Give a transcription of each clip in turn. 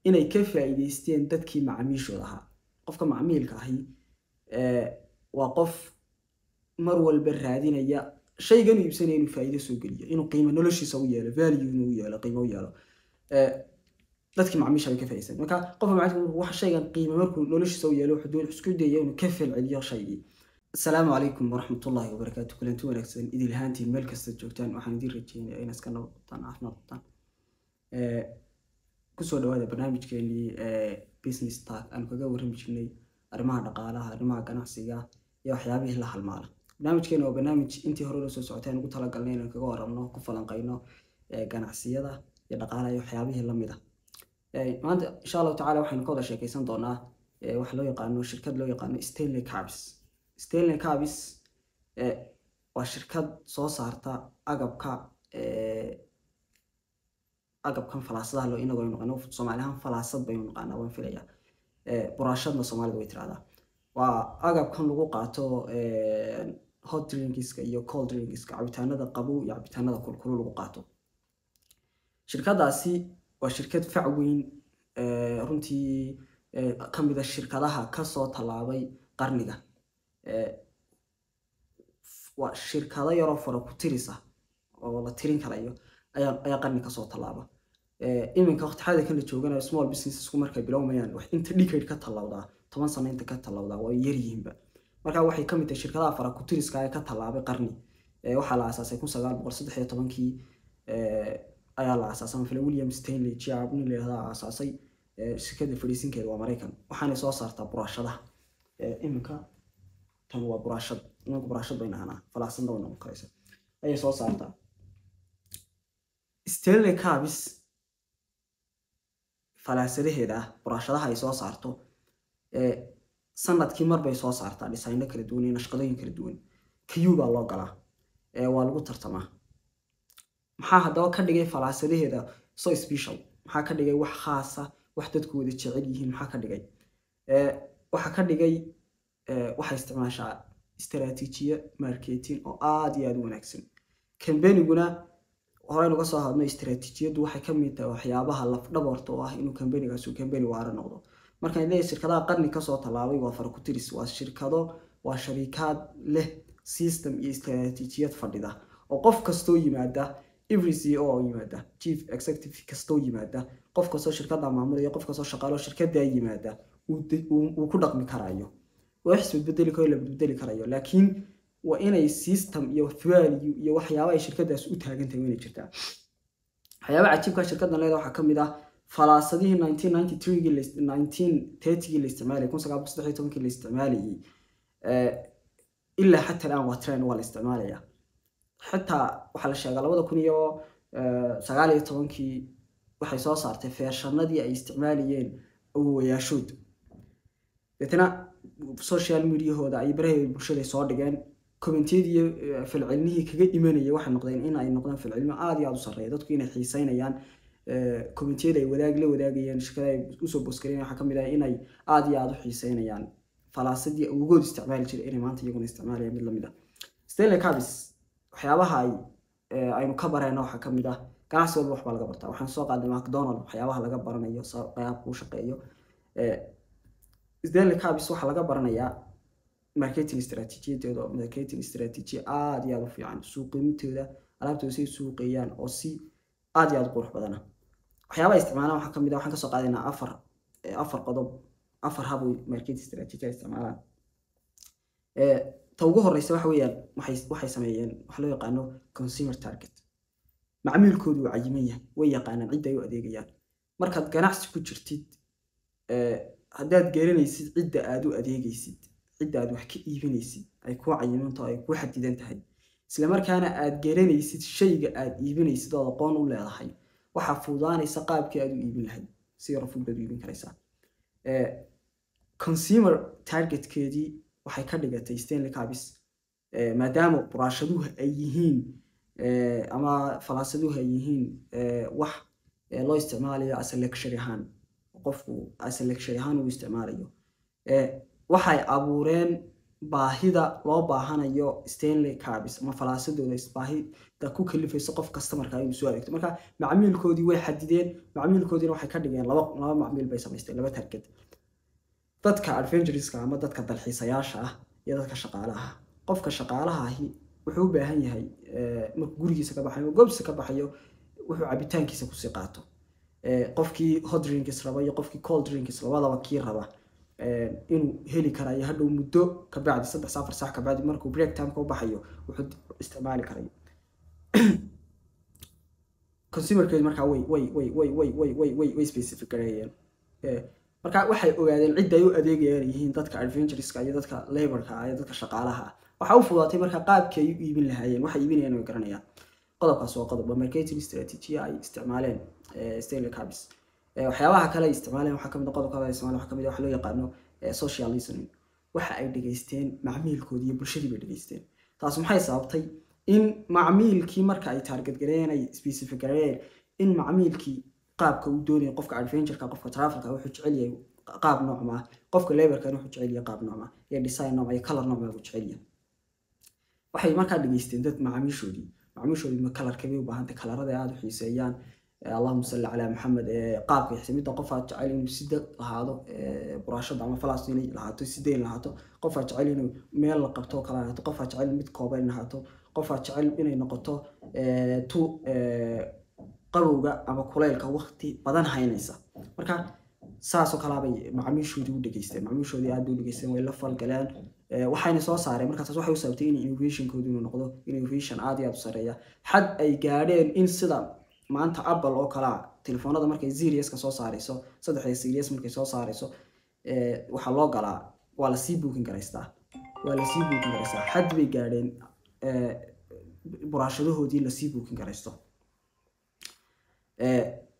inay ka faa'iideysteen dadkii macaamiishooda ahaa. qofka macaamilka ahi waa qof mar walba raadinaya shaygan uu iibsanaya inuu faa'iido soo geliyo, inuu qiimo noloshiisa u yeelo, value inuu yeelo, qiimo u yeelo. dadkii macaamiisha ka faa'iideysan marka qofka macaamilka wax shaygan qiimo markuu noloshiisa u yeelo wuxuu doon isku dayayo inuu ka falceliyo shaygii. السلام عليكم ورحمة الله وبركاته. كلنتو ونكسن إذا الهانتي الملك استجوبتان وحن ندير رجينا أين سكنا طن عفنا طن كسر هذا برنامج كلي بيزنس تاك أنا كجو رمجني أرمى نقالها أرمى قناصية يا حيابي الله المال. برنامج كنا وبرنامج أنتي هرولوس ساعتين قلت لك قلنا كجو رمنا كفلان قينا قناصية ده يا نقالها يا حيابي الله ميدا. ما أنت إن شاء الله تعالى وحن نقول شيء كيسان دونا وحلو يقانو شركة لو يقانو ستينلي كابس. ستينلي كابس وشركة صوصارتا أجابكم فلاسة لو إنه قايم نقانو سوماليهم فلاسة بينو نقانو وين فيليا براشدنا سومالي دويترادا وأجابكم لو قاتو hot drinks iyo cold drinks cabitaanada qabow iyo cabitaanada kulul lagu qaato. shirkadaasi waa shirkad fac weyn runtii kamida shirkadaha ka soo talaabay qarniga. waa shirkado yar oo fara ku tirisa oo la tirin karayo ayaa qarni ka soo talaaba. iminka waqti xaadirkan la jooganayo small businesses ku markay bilowmayaan wax inta decade ka talawda 10 sano inta ka talawda way yar yihiinba. marka waxay ka mid tahay shirkadaha fara ku tiriska ay ka talaabay qarni. waxa la aasaasay 1913 ayaa la aasaasay Phil William Stanley Jabni leeyahay aasaasay shirkada fariisinkeeda waa Mareykan. waxaana soo saartaa buraashadaha iminka tan waa buraashad inagu buraashad baynana falaasan doona u kaysa ay soo saartaa. Stanley Cabs falaasadaheeda buraashadaha ay soo saarto sanadkii mar bay soo saartaa design kala duwan iyo nashqadooyin kala duwan. Cuba loo galaa waa lagu tartamaa. maxaa hadaba ka dhigay falaasadaheeda so special? maxaa ka dhigay wax khaas ah, wax dadku wada jecel yihiin? maxaa ka dhigay waxa ka dhigay waxa isticmaashaa istaraatiijiyad marketing oo aad iyo aad u wanaagsan. Kambaniguna horey uga soo hadno istaraatiijiyadu waxay ka mid tahay waxyaabaha laf dhabarta oo ah inuu kambanigaas uu kambani waara noqdo. marka ay shirkadaha qarni ka soo talaabay waa far ku tiris, waa shirkado, waa sharikaad leh system iyo istaraatiijiyad fadhida oo qof kasto yimaada, every CEO oo yimaada, chief executive kasto yimaada, qof kasto shirkada maamulaya, qof kasto shaqaale shirkada yimaada uu ku dhaqmi karayo. wax isbedeli karo la bedeli karayo, laakiin waa inay system iyo value iyo waxyaabaha ay shirkadaas u taagan tahay inay jirtaa. waxyaabaha cajiibka shirkadan leedahay waxa kamid ah falaasadihii 1993 1930 la isticmaalay 1913 la isticmaalay ilaa hatta aan waa trend waa la isticmaalaya. hatta waxa la sheegay 2019 waxay soo saartay feershanadii ay isticmaalayeen awowayaashood. dadna social media hooda ay barahay bulshada soo dhigeen commentiyada falcelinihii kaga imanayay waxa noqdeen in ay noqdaan falcelin aad iyo aad u sareeyo, dadku inay xiisaynayaan commentiyada ay wadaagayeen shirkada ay u soo booskareeyeen waxa kamid ah inay aad iyo aad u xiisaynayaan falaasadii ugu isticmaali jiray inay maanta iyaguna isticmaalayaan mid lamid ah. Stanley Cabs waxyaabaha aynu ka barayno waxa kamid ah ganacsiga wax baa laga bartaa. waxaan soo qaaday McDonald's waxyaabaha laga baranayo qaabka uu shaqeeyo. Stanley Cabs waxa laga baranayaa marketing strategy-deeda, marketing strategy aad iyo aad u fiican, suuqgeynteeda, alaabtooda si suuqeeyaan oo si aad iyo aad qurux badan. waxyaabaha isticmaalaan waxa kamid ah waxaan ka soo qaadaynaa afar qodob, afar hab marketing strategy isticmaalaan. ta ugu horeysa waxa weeyaan waxay sameeyeen wax loo yaqaano consumer target. macmiilkoodu waa cayiman yahay, way yaqaanaan cidda ay u adeegayaan. markaad ganacsi ku jirtid haddaad garanaysid cidda aad u adeegaysid, cidda aad wax ka iibinaysid ay ku cayiman tahay, ay ku xadidan tahay, isla markaana aad garanaysid shayga aad iibinaysid oo aqoon u leedahay, waxa fududaanaysa qaabkii aad u iibin lahayd si rafud baad u iibin karaysaa. consumer target-keedii waxay ka dhigatay Stanley Cabs maadaama buraashaduhu ay yihiin ama falaasaduhu ay yihiin wax loo isticmaalayo as luxury ahaan, qofku as luxury ahaan uu isticmaalayo. waxay abuureen baahida loo baahanayo Stanley Cabis ama falaasadooda baahida ku kalifayso qof customerka inuu soo adeegto marka macmiilkoodii way xadideen macmiilkoodina waxay ka dhigeen laba macmiil bay samaysteen laba target dadka adventureska ama dadka dalxiisayaasha ah iyo dadka shaqaalaha qofka shaqaalaha ahi wuxuu u baahan yahay markuu gurigiisa ka baxayo goobtiisa ka baxayo wuxuu cabitaankiisa ku sii qaato qofkii hot drinks raba iyo qofkii cold drinks labadaba kii raba inuu heli karayo hadhow muddo ka bacdi 3-4 saac ka bacdi markuu break time ka baxayo wuxuu isticmaali karayo consumer-keedu markaa way specific gareeyeen marka waxay ogaadeen cid ay u adeegayaan yihiin dadka adventureska iyo dadka laborka iyo dadka shaqaalaha waxa uu fududaatay marka qaabkii ay u iibin lahaayeen waxa iibinayaan way garanayaan qodobkaas waa qodob marketing strategy ay isticmaaleen Stanley Cabis waxyaabaha kale ay isticmaaleen waxa kamid ah qodobka ay isticmaaleen waxa kamid ah wax loo yaqaano social listening waxa ay dhageysteen macmiilkoodii iyo bulshadii bay dhageysteen taas maxay sababtay in macmiilkii marka ay target gareeyeen ay specific gareeyeen in macmiilkii qaabka uu doonayo qofka adventureka qofka travelka wuxuu jecel yahay qaab nooc ma qofka laborka wuxuu jecel yahay qaab nooc ma iyo design nooc iyo color nooc ma uu jecel yahay waxay markaa dhageysteen dad macmiishoodii ma colorka bay u baahan tahay colorada aad u xiiseeyaan اللهم صل على محمد قابك يحسميته قفا جعلين سيده لهادو براشد ama falastiin lahaato sideen lahaato qofa jecel inuu meel la qabto kala lahaato qofa jecel mid kooban lahaato qofa jecel inay noqoto tu qabowga ama kuleylka waqti badan haynaysa marka saas oo kala bay macmiishoodii u dhageysteen macmiishoodii aad u dhageysteen way la falgaleen waxayna soo saareen markaas waxay u sabtay in innovation-koodu inuu noqdo innovation aad iyo aad u sareeya xad ay gaadheen in sida maanta Apple oo kala telefoonada markay series ka soo saarayso saddexda series markay soo saarayso waxa loo galaa waa la sii booking gareystaa xad bay gaadheen buraashadahoodii la sii booking gareysto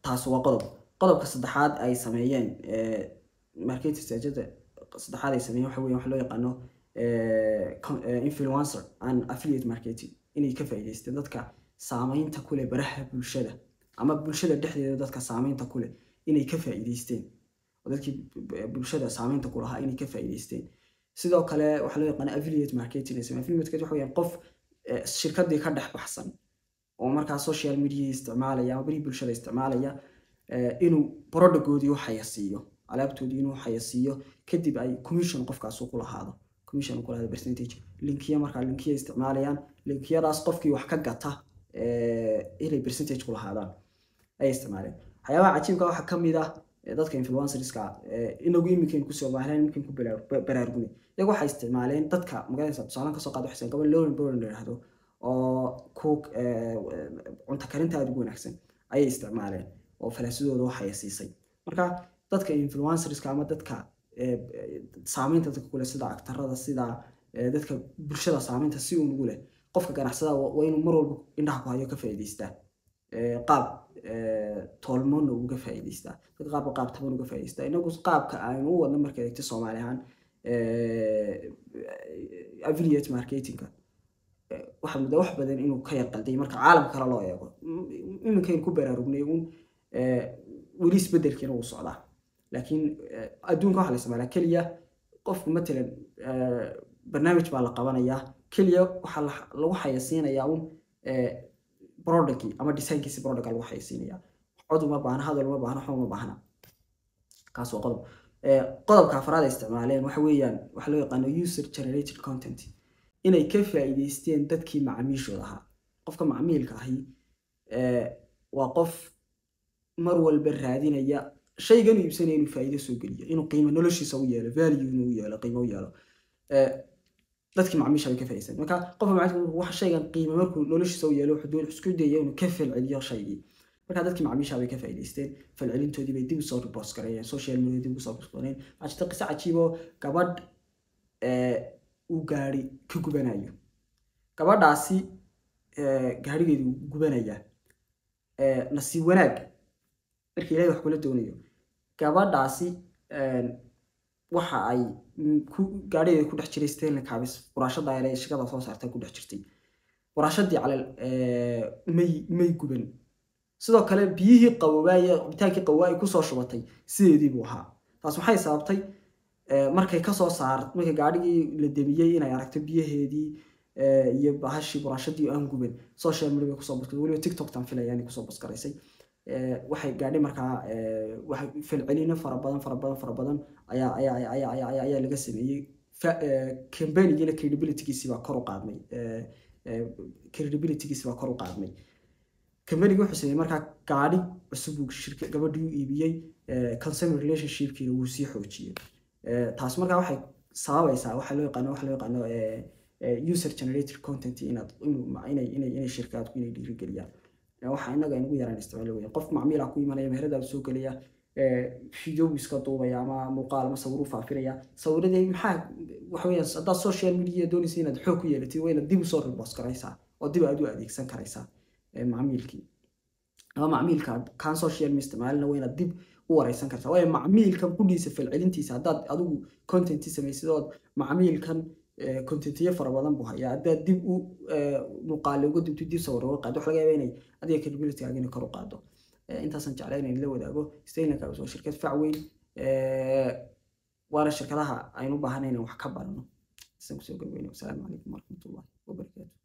taas waa qodobka saddexaad ay sameeyeen marketing strategy saddexaad ay sameeyeen waxa weeye wax loo yaqaano influencer and affiliate marketing inay ka faa'iideystaan dadka saamaynta kule baraha bulshada ama bulshada dhexdeeda dadka saamaynta kule inay ka faa'iideysteen dadkii bulshada saamaynta ku lahaa inay ka faa'iideysteen sidoo kale waxa loo yaqaan affiliate marketing affiliate marketing waxa weeyaan qof shirkadii ka dhex baxsan oo markaa social media isticmaalaya ama bari bulshada isticmaalaya inuu product-goodii u xayasiiyo alaabtoodii inuu xayasiiyo kadib ay commission qofkaas ku lahaado percentage linkiya markaa linkiya isticmaalayaan linkiyadaas qofkii wax ka gata inay percentage ku lahaadaan ay isticmaaleen waxyaabaha cajiibka waxa kamid ah dadka influencerska inagu imikeen ku soo baahnaan imikeen ku baraarugni iyagu waxay isticmaaleen dadka magaalada tusaale ka soo qaado xiseen gobol Lauren Bowen leeyahay oo cook cunto karinta aad ugu wanaagsan ay isticmaaleen oo falaasadooda waxay siisay marka dadka influencerska ama dadka saamaynta dadka kule sida aktarada sida dadka bulshada saamaynta si uu ugu leh qofka ganacsada waa inuu mar walba indhaha ku hayo ka faa'iideystaa qaab tolmoon uga faa'iideystaa qaab taban uga faa'iideystaa inagu qaabka aynu u wadno markay eegto Soomaali ahaan affiliate marketing waxa muddo wax badan inuu ka yaqalday marka caalamka kale loo eego iminka ku baraarugnay weli isbedelkiina uu socdaa laakiin adduunka waxa la isticmaalaa kaliya qofku matalan barnaamij baa la qabanayaa kaliya waxa lagu xayeysiinayaa product ama design-kiisa product lagu xayeysiinayaa cod uma baahna hadal uma baahna xog uma baahna kaas waa qodobka afraad ay isticmaaleen waxa weeyaan waxa loo yaqaan user generated content inay ka faa'iideysteen dadkii macmiishooda ahaa qofka macmiilka ahi waa qof mar walba raadinaya shaygan iibsanaya inuu faa'iido soo geliyo inuu qiimo noloshiisa u yeelo value inuu yeelo qiimo u yeelo dadkii macmiisha ay ka faa'iideysteen marka qofka macmiilka waxa shaygan qiimo markuu noloshiisa u yeelo wuxuu doon isku dayayo inuu ka falceliyo shaygii marka dadkii macmiisha ay ka faa'iideysteen falcelintoodii bay dib u soo report gareeyeen social media dib u soo report ajta qisa cajiibo gabadh uu gaari ka gubanayo gabadhaasi gaarigeedu gubanaya nasiib wanaag markii ilaahay wax kula doonayo gabadhaasi waxa ay gaarigeedu ku dhex jiray Stanley Cabis buraashada ay shaqada soo saartay ku dhex jirtay buraashadii calal may guban sidoo kale biyihii qaboobay cabitaankii qaboobay ku soo shubatay sideedii buu ahaa taas waxay sababtay markay ka soo saar markay gaadhigii la demiyey inay aragto biyaheedii iyo bahashii buraashadii aan guban social media ku soo baskay waliba TikTok tan filaya inay ku soo baskaraysay waxay gaadhay markaa waxay filcilina fara badan ayaa laga sameeyay campaign-giina credibility-giisa baa kor u qaadmay campaign-giisa wuxuu sameeyay markaa gaadhi cusub uu shirkad gabadhii u iibiyey consumer relationship-kiina wuu sii xoojiyay taas markaa waxay sababaysaa waxa loo yaqaano user generated content inay shirkadku inay dhiirigeliyaan waxa inaga inagu yaraan isticmaal weyn qof macmiil ah ku imanaya meherada soo galaya video iska duubaya ama muuqaal ama sawir u faafinaya sawiradii maxaa waxa weeyaan hadda social media doonaysa inaad xoog ku yeelatid wayna dib u soo repost karaysaa oo dib aad u adeegsan karaysaa macmiilkii ama macmiilka kan social media isticmaalna wayna dib u wareysan kartaa way macmiilkan ku dhiisa falcelintiisa hadaad adigu content samaysid oo macmiilkan content fara badan buu hayaa hadaad dib u muuqaal ugu dib sawir uga qaado waxa laga yaabaa inay adiga credibility-gaaga inay kor u qaado intaasan jeclayn in la wadaago Stellanka oo shirkad fac weyn waana shirkadaha aynu u baahanayn wax ka barano. Assalamu alaykum warahmatullahi wabarakatuh.